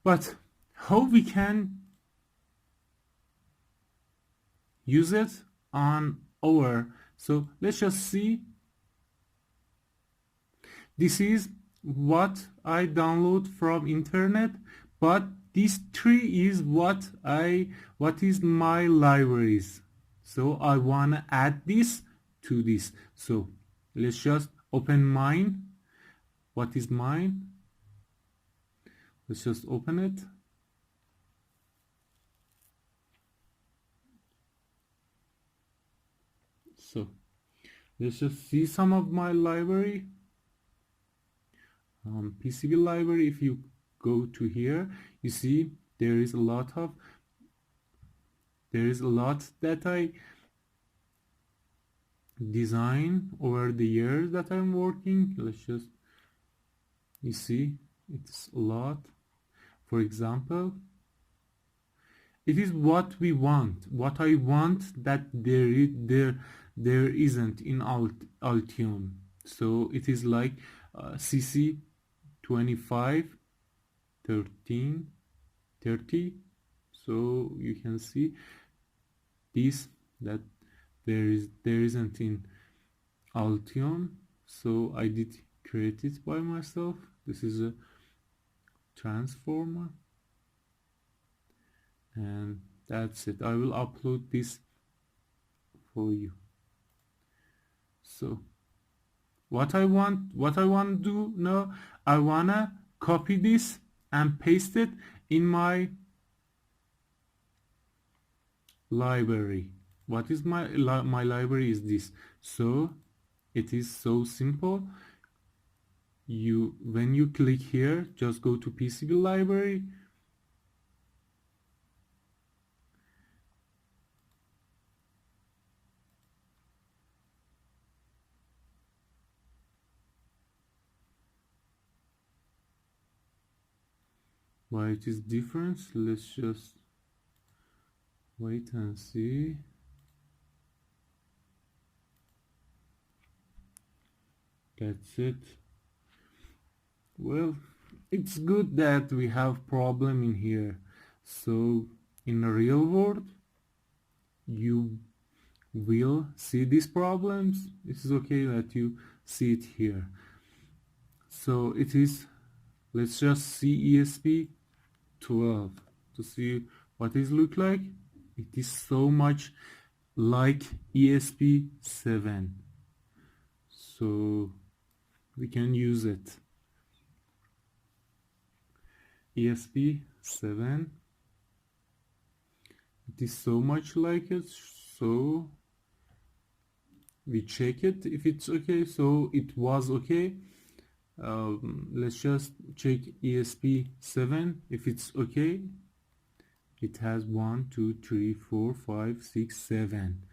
But how we can use it on our, so let's just see. This is what I download from internet, but this tree is what is my libraries. So I wanna add this to this. So let's just open mine. What is mine? Let's just open it. So let's just see some of my library. PCB library. If you go to here, you see there is a lot that I design over the years that I'm working. Let's just, you see it's a lot. For example, it is what we want, what I want that there isn't in Altium. So it is like CC 25 13 30. So you can see this, that there isn't in Altium, so I did create it by myself. This is a transformer, and that's it. I will upload this for you. So what I want to do now, I wanna copy this and paste it in my library. What is my library is this. So it is so simple. When you click here, just go to PCB library, why it is different. Let's just wait and see. That's it. Well, it's good that we have problem in here. So in the real world, you will see these problems. It is okay that you see it here. So it is, let's just see ESP12 to see what it look like. It is so much like ESP7, so we can use it. ESP7, it is so much like it, so we check it if it's okay. So it was okay. Let's just check ESP7 if it's okay. It has 1 2 3 4 5 6 7,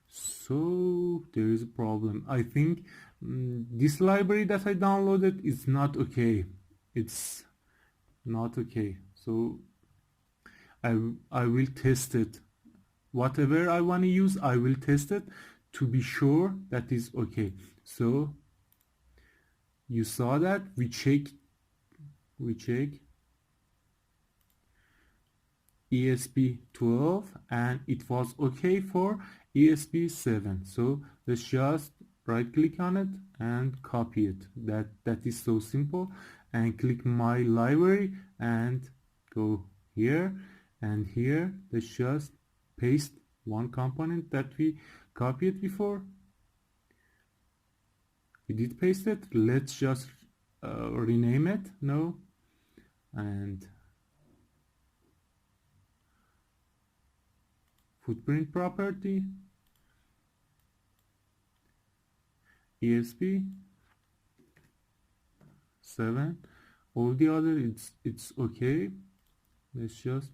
so there is a problem. I think this library that I downloaded is not okay. It's not okay. So I will test it. Whatever I want to use, I will test it to be sure that is okay. So you saw that we check ESP12 and it was okay for ESP7. So let's just right click on it and copy it. That is so simple. And click my library and go here and here. Let's just paste one component that we copied before. We did paste it. Let's just rename it. No, and footprint property, ESP7. All the other it's okay. Let's just,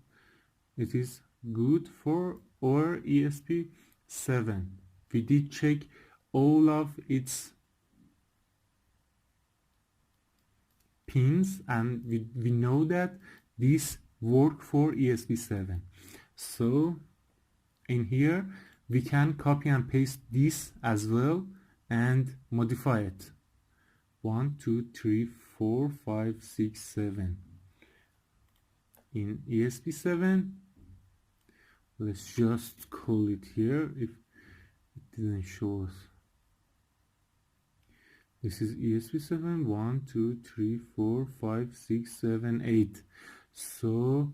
it is good for our ESP7. We did check all of its pins and we know that this work for ESP7. So in here we can copy and paste this as well and modify it. 1 2 3 4 5 6 7. in ESP7. Let's just call it here if it didn't show us. This is ESP7, 1, 2, 3, 4, 5, 6, 7, 8. So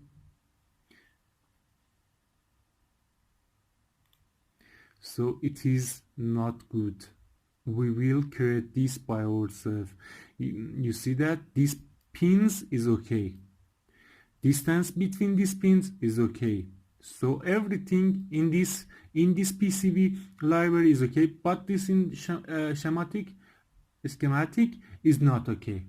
it is not good. We will create this by ourselves. You see that these pins is okay. Distance between these pins is okay. So everything in this PCB library is okay, but this in schematic is not okay.